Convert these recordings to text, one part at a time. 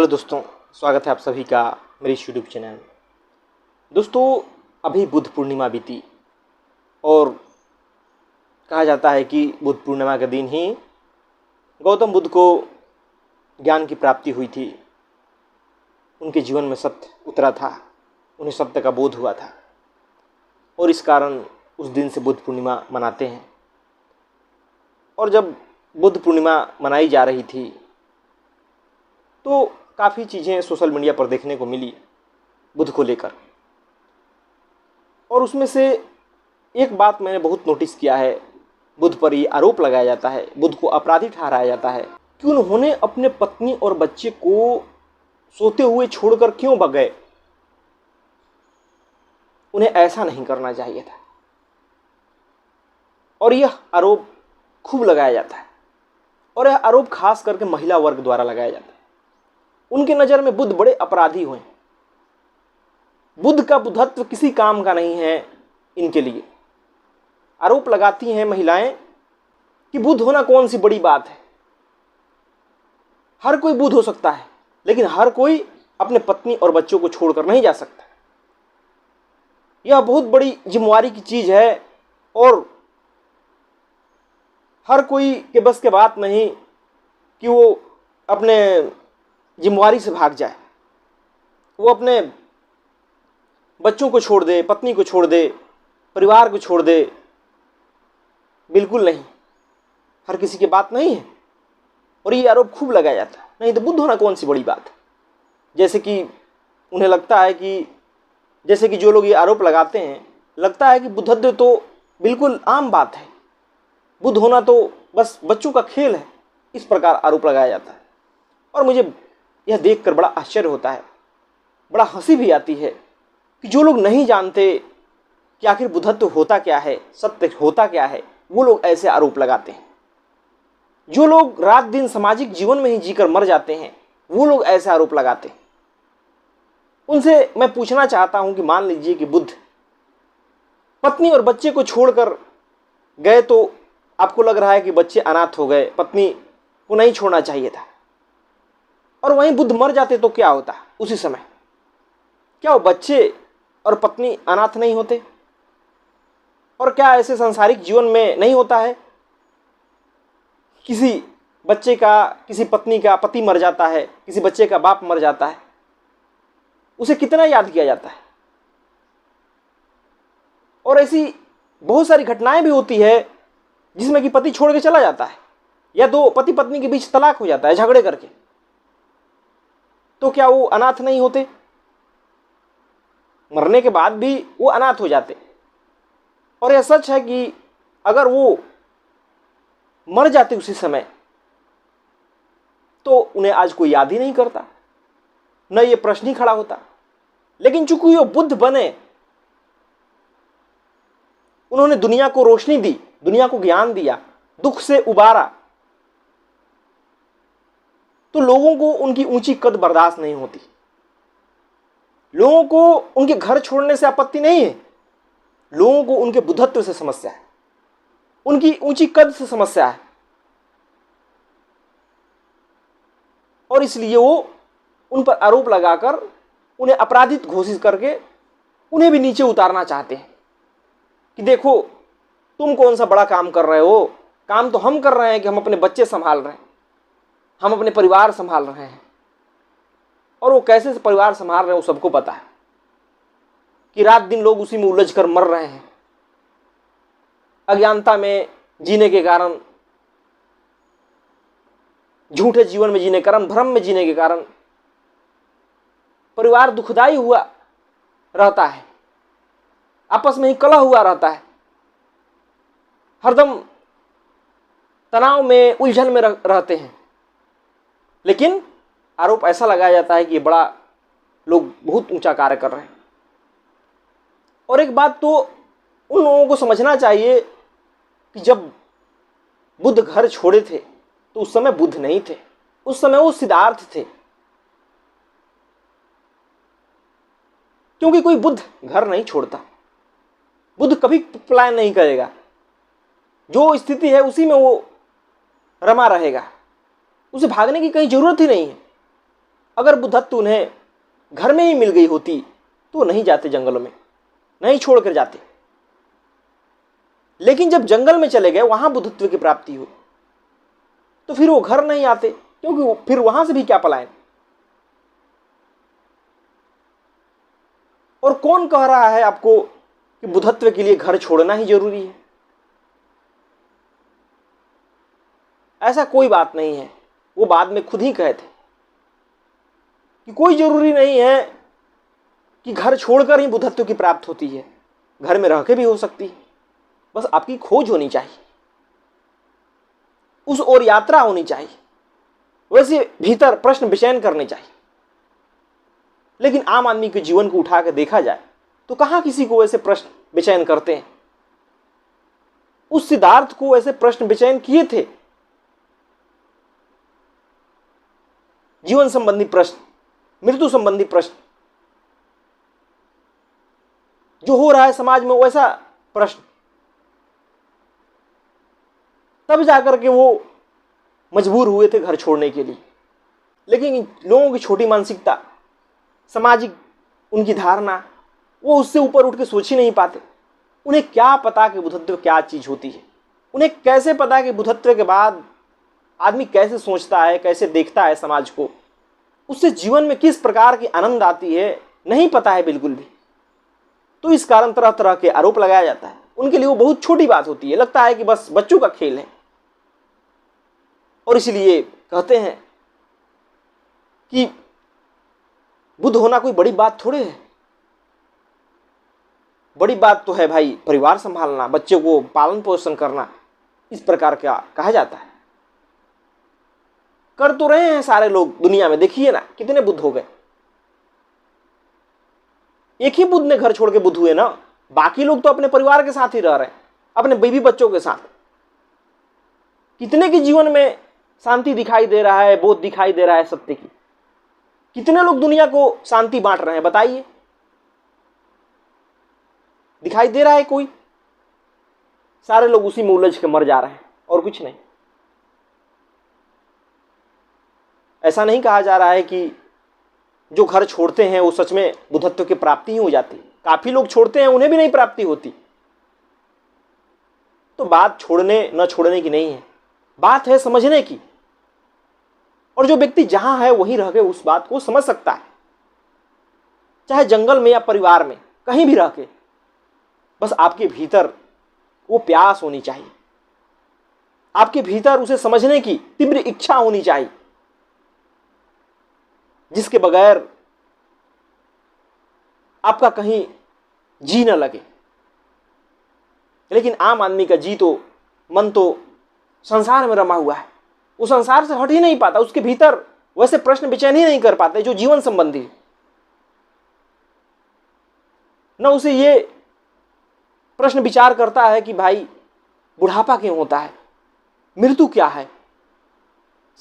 Hello दोस्तों, स्वागत है आप सभी का मेरे इस यूट्यूब चैनल में। दोस्तों, अभी बुद्ध पूर्णिमा बीती और कहा जाता है कि बुद्ध पूर्णिमा के दिन ही गौतम बुद्ध को ज्ञान की प्राप्ति हुई थी। उनके जीवन में सत्य उतरा था, उन्हें सत्य का बोध हुआ था और इस कारण उस दिन से बुद्ध पूर्णिमा मनाते हैं। और जब बुद्ध पूर्णिमा मनाई जा रही थी तो काफ़ी चीज़ें सोशल मीडिया पर देखने को मिली बुद्ध को लेकर, और उसमें से एक बात मैंने बहुत नोटिस किया है। बुद्ध पर ये आरोप लगाया जाता है, बुद्ध को अपराधी ठहराया जाता है कि उन्होंने अपने पत्नी और बच्चे को सोते हुए छोड़कर क्यों भाग गए। उन्हें ऐसा नहीं करना चाहिए था, और यह आरोप खूब लगाया जाता है, और यह आरोप खास करके महिला वर्ग द्वारा लगाया जाता है। उनके नज़र में बुद्ध बड़े अपराधी हुए। बुद्ध का बुद्धत्व किसी काम का नहीं है। इनके लिए आरोप लगाती हैं महिलाएं कि बुद्ध होना कौन सी बड़ी बात है। हर कोई बुद्ध हो सकता है, लेकिन हर कोई अपने पत्नी और बच्चों को छोड़कर नहीं जा सकता। यह बहुत बड़ी जिम्मेवारी की चीज़ है और हर कोई के बस के बात नहीं कि वो अपने जिम्मेवारी से भाग जाए, वो अपने बच्चों को छोड़ दे, पत्नी को छोड़ दे, परिवार को छोड़ दे। बिल्कुल नहीं, हर किसी की बात नहीं है। और ये आरोप खूब लगाया जाता है, नहीं तो बुद्ध होना कौन सी बड़ी बात है। जैसे कि उन्हें लगता है कि जो लोग ये आरोप लगाते हैं, लगता है कि बुद्धत्व तो बिल्कुल आम बात है, बुद्ध होना तो बस बच्चों का खेल है। इस प्रकार आरोप लगाया जाता है और मुझे यह देखकर बड़ा आश्चर्य होता है, बड़ा हंसी भी आती है कि जो लोग नहीं जानते कि आखिर बुद्धत्व होता क्या है, सत्य होता क्या है, वो लोग ऐसे आरोप लगाते हैं। जो लोग रात दिन सामाजिक जीवन में ही जीकर मर जाते हैं, वो लोग ऐसे आरोप लगाते हैं। उनसे मैं पूछना चाहता हूं कि मान लीजिए कि बुद्ध पत्नी और बच्चे को छोड़कर गए, तो आपको लग रहा है कि बच्चे अनाथ हो गए, पत्नी को नहीं छोड़ना चाहिए था, और वहीं बुद्ध मर जाते तो क्या होता उसी समय? क्या वो बच्चे और पत्नी अनाथ नहीं होते? और क्या ऐसे सांसारिक जीवन में नहीं होता है, किसी बच्चे का, किसी पत्नी का पति मर जाता है, किसी बच्चे का बाप मर जाता है, उसे कितना याद किया जाता है। और ऐसी बहुत सारी घटनाएं भी होती है जिसमें कि पति छोड़ के चला जाता है, या दो पति पत्नी के बीच तलाक हो जाता है झगड़े करके, तो क्या वो अनाथ नहीं होते? मरने के बाद भी वो अनाथ हो जाते। और यह सच है कि अगर वो मर जाते उसी समय, तो उन्हें आज कोई याद ही नहीं करता, न ये प्रश्न ही खड़ा होता। लेकिन चूंकि वो बुद्ध बने, उन्होंने दुनिया को रोशनी दी, दुनिया को ज्ञान दिया, दुख से उबारा, तो लोगों को उनकी ऊंची कद बर्दाश्त नहीं होती। लोगों को उनके घर छोड़ने से आपत्ति नहीं है, लोगों को उनके बुद्धत्व से समस्या है, उनकी ऊंची कद से समस्या है। और इसलिए वो उन पर आरोप लगाकर, उन्हें अपराधित घोषित करके, उन्हें भी नीचे उतारना चाहते हैं कि देखो तुम कौन सा बड़ा काम कर रहे हो, काम तो हम कर रहे हैं कि हम अपने बच्चे संभाल रहे हैं, हम अपने परिवार संभाल रहे हैं। और वो कैसे परिवार संभाल रहे हैं वो सबको पता है कि रात दिन लोग उसी में उलझ कर मर रहे हैं, अज्ञानता में जीने के कारण, झूठे जीवन में जीने के कारण, भ्रम में जीने के कारण परिवार दुखदाई हुआ रहता है, आपस में ही कलह हुआ रहता है, हरदम तनाव में, उलझन में रहते हैं। लेकिन आरोप ऐसा लगाया जाता है कि ये बड़ा, लोग बहुत ऊंचा कार्य कर रहे हैं। और एक बात तो उन लोगों को समझना चाहिए कि जब बुद्ध घर छोड़े थे तो उस समय बुद्ध नहीं थे, उस समय वो सिद्धार्थ थे। क्योंकि कोई बुद्ध घर नहीं छोड़ता, बुद्ध कभी पलायन नहीं करेगा, जो स्थिति है उसी में वो रमा रहेगा, उसे भागने की कहीं जरूरत ही नहीं है। अगर बुद्धत्व उन्हें घर में ही मिल गई होती तो नहीं जाते जंगलों में, नहीं छोड़ कर जाते। लेकिन जब जंगल में चले गए, वहां बुद्धत्व की प्राप्ति हुई, तो फिर वो घर नहीं आते, क्योंकि फिर वहां से भी क्या पलायन। और कौन कह रहा है आपको कि बुद्धत्व के लिए घर छोड़ना ही जरूरी है? ऐसा कोई बात नहीं है। वो बाद में खुद ही कहे थे कि कोई जरूरी नहीं है कि घर छोड़कर ही बुद्धत्व की प्राप्त होती है, घर में रह के भी हो सकती है। बस आपकी खोज होनी चाहिए, उस ओर यात्रा होनी चाहिए, वैसे भीतर प्रश्न बेचैन करने चाहिए। लेकिन आम आदमी के जीवन को उठा के देखा जाए तो कहां किसी को ऐसे प्रश्न बेचैन करते हैं। उस सिद्धार्थ को ऐसे प्रश्न बेचैन किए थे, जीवन संबंधी प्रश्न, मृत्यु संबंधी प्रश्न, जो हो रहा है समाज में वैसा प्रश्न। तब जाकर के वो मजबूर हुए थे घर छोड़ने के लिए। लेकिन लोगों की छोटी मानसिकता, सामाजिक उनकी धारणा, वो उससे ऊपर उठ के सोच ही नहीं पाते। उन्हें क्या पता कि बुद्धत्व क्या चीज होती है? उन्हें कैसे पता कि बुद्धत्व के बाद आदमी कैसे सोचता है, कैसे देखता है समाज को, उससे जीवन में किस प्रकार की आनंद आती है, नहीं पता है बिल्कुल भी। तो इस कारण तरह तरह के आरोप लगाया जाता है। उनके लिए वो बहुत छोटी बात होती है, लगता है कि बस बच्चों का खेल है। और इसलिए कहते हैं कि बुद्ध होना कोई बड़ी बात थोड़े है। बड़ी बात तो है भाई परिवार संभालना, बच्चों को पालन पोषण करना, इस प्रकार का कहा जाता है। कर तो रहे हैं सारे लोग दुनिया में, देखिए ना कितने बुद्ध हो गए। एक ही बुद्ध ने घर छोड़ के बुद्ध हुए ना, बाकी लोग तो अपने परिवार के साथ ही रह रहे हैं, अपने बीवी बच्चों के साथ। कितने के जीवन में शांति दिखाई दे रहा है, बोध दिखाई दे रहा है सत्य की। कितने लोग दुनिया को शांति बांट रहे हैं, बताइए, दिखाई दे रहा है कोई? सारे लोग उसी में उलझ के मर जा रहे हैं और कुछ नहीं। ऐसा नहीं कहा जा रहा है कि जो घर छोड़ते हैं वो सच में बुद्धत्व की प्राप्ति ही हो जाती है। काफी लोग छोड़ते हैं, उन्हें भी नहीं प्राप्ति होती। तो बात छोड़ने न छोड़ने की नहीं है, बात है समझने की। और जो व्यक्ति जहां है वहीं रह के उस बात को समझ सकता है, चाहे जंगल में या परिवार में, कहीं भी रह के। बस आपके भीतर वो प्यास होनी चाहिए, आपके भीतर उसे समझने की तीव्र इच्छा होनी चाहिए, जिसके बगैर आपका कहीं जी न लगे। लेकिन आम आदमी का जी तो, मन तो संसार में रमा हुआ है, वो संसार से हट ही नहीं पाता। उसके भीतर वैसे प्रश्न बेचैन ही नहीं कर पाते जो जीवन संबंधी। न उसे ये प्रश्न विचार करता है कि भाई बुढ़ापा क्यों होता है, मृत्यु क्या है,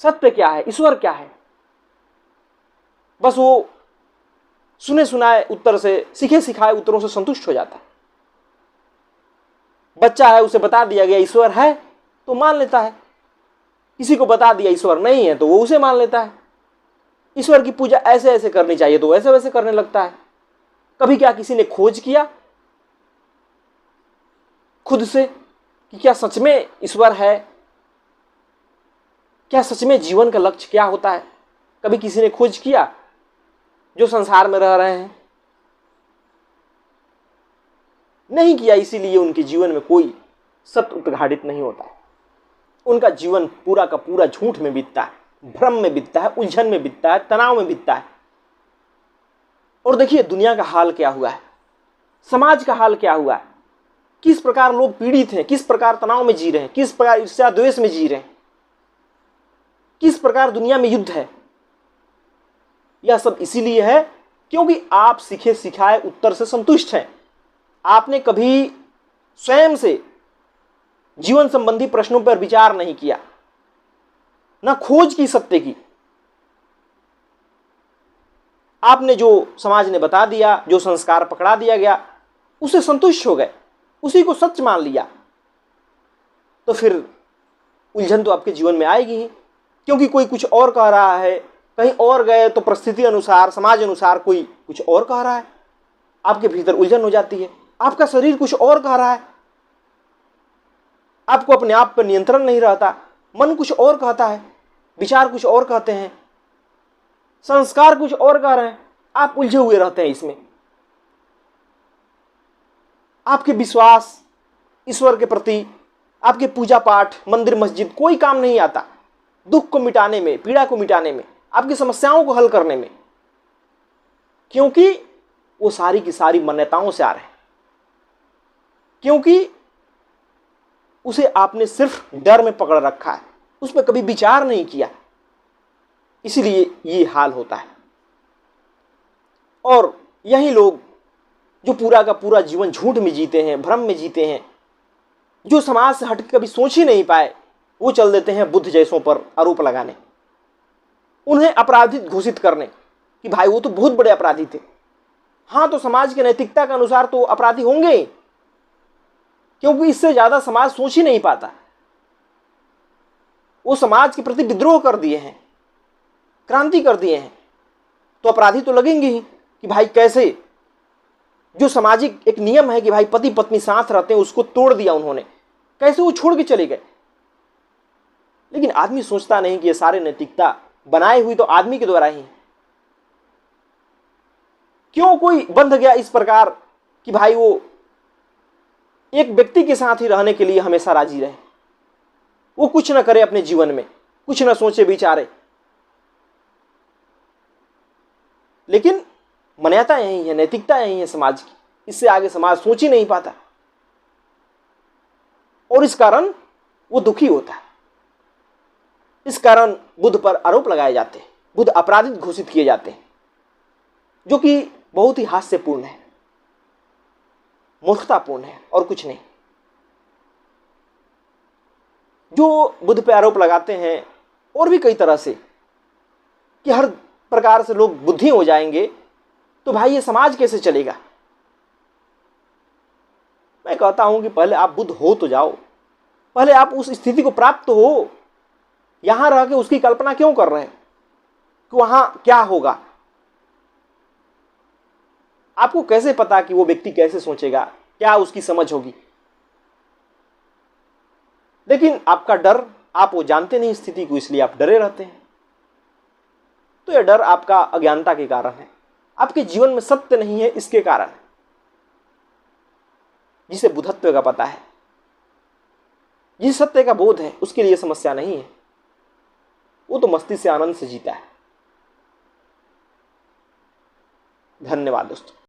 सत्य क्या है, ईश्वर क्या है। बस वो सुने सुनाए उत्तर से, सीखे सिखाए उत्तरों से संतुष्ट हो जाता है। बच्चा है, उसे बता दिया गया ईश्वर है तो मान लेता है, किसी को बता दिया ईश्वर नहीं है तो वो उसे मान लेता है। ईश्वर की पूजा ऐसे ऐसे करनी चाहिए तो वैसे वैसे करने लगता है। कभी क्या किसी ने खोज किया खुद से कि क्या सच में ईश्वर है, क्या सच में जीवन का लक्ष्य क्या होता है? कभी किसी ने खोज किया जो संसार में रह रहे हैं? नहीं किया। इसीलिए उनके जीवन में कोई सत्य उद्घाटित नहीं होता है। उनका जीवन पूरा का पूरा झूठ में बीतता है, भ्रम में बीतता है, उलझन में बीतता है, तनाव में बीतता है। और देखिए दुनिया का हाल क्या हुआ है, समाज का हाल क्या हुआ है, किस प्रकार लोग पीड़ित हैं, किस प्रकार तनाव में जी रहे हैं, किस प्रकार ईर्ष्या द्वेष में जी रहे हैं, किस प्रकार दुनिया में युद्ध है। यह सब इसीलिए है क्योंकि आप सीखे सिखाए उत्तर से संतुष्ट हैं। आपने कभी स्वयं से जीवन संबंधी प्रश्नों पर विचार नहीं किया, ना खोज की सत्य की। आपने जो समाज ने बता दिया, जो संस्कार पकड़ा दिया गया, उससे संतुष्ट हो गए, उसी को सच मान लिया। तो फिर उलझन तो आपके जीवन में आएगी ही, क्योंकि कोई कुछ और कह रहा है, कहीं और गए तो परिस्थिति अनुसार, समाज अनुसार कोई कुछ और कह रहा है, आपके भीतर उलझन हो जाती है। आपका शरीर कुछ और कह रहा है, आपको अपने आप पर नियंत्रण नहीं रहता, मन कुछ और कहता है, विचार कुछ और कहते हैं, संस्कार कुछ और कह रहे हैं, आप उलझे हुए रहते हैं इसमें। आपके विश्वास ईश्वर के प्रति, आपके पूजा पाठ, मंदिर मस्जिद कोई काम नहीं आता दुख को मिटाने में, पीड़ा को मिटाने में, आपकी समस्याओं को हल करने में, क्योंकि वो सारी की सारी मान्यताओं से आ रहे हैं, क्योंकि उसे आपने सिर्फ डर में पकड़ रखा है, उस पर कभी विचार नहीं किया, इसलिए ये हाल होता है। और यही लोग जो पूरा का पूरा जीवन झूठ में जीते हैं, भ्रम में जीते हैं, जो समाज से हटकर कभी सोच ही नहीं पाए, वो चल देते हैं बुद्ध जैसों पर आरोप लगाने, उन्हें अपराधित घोषित करने कि भाई वो तो बहुत बड़े अपराधी थे। हाँ, तो समाज की नैतिकता के अनुसार तो अपराधी होंगे ही, क्योंकि इससे ज्यादा समाज सोच ही नहीं पाता। वो समाज के प्रति विद्रोह कर दिए हैं, क्रांति कर दिए हैं, तो अपराधी तो लगेंगे ही कि भाई कैसे जो सामाजिक एक नियम है कि भाई पति पत्नी साथ रहते हैं, उसको तोड़ दिया उन्होंने, कैसे वो छोड़ के चले गए। लेकिन आदमी सोचता नहीं कि ये सारे नैतिकता बनाए हुई तो आदमी के द्वारा ही है। क्यों कोई बंध गया इस प्रकार कि भाई वो एक व्यक्ति के साथ ही रहने के लिए हमेशा राजी रहे, वो कुछ ना करे अपने जीवन में, कुछ ना सोचे विचारे। लेकिन मान्यता यही है, नैतिकता यही है समाज की, इससे आगे समाज सोच ही नहीं पाता और इस कारण वो दुखी होता है। इस कारण बुद्ध पर आरोप लगाए जाते हैं, बुद्ध अपराधित घोषित किए जाते हैं, जो कि बहुत ही हास्यपूर्ण है, मूर्खतापूर्ण है और कुछ नहीं। जो बुद्ध पे आरोप लगाते हैं और भी कई तरह से कि हर प्रकार से लोग बुद्धि हो जाएंगे, तो भाई ये समाज कैसे चलेगा। मैं कहता हूं कि पहले आप बुद्ध हो तो जाओ, पहले आप उस स्थिति को प्राप्त तो हो। यहां रह के उसकी कल्पना क्यों कर रहे हैं कि वहां क्या होगा। आपको कैसे पता कि वो व्यक्ति कैसे सोचेगा, क्या उसकी समझ होगी। लेकिन आपका डर, आप वो जानते नहीं स्थिति को, इसलिए आप डरे रहते हैं। तो यह डर आपका अज्ञानता के कारण है, आपके जीवन में सत्य नहीं है इसके कारण है। जिसे बुद्धत्व का पता है, जिस सत्य का बोध है, उसके लिए समस्या नहीं है, वो तो मस्ती से आनंद से जीता है। धन्यवाद दोस्तों।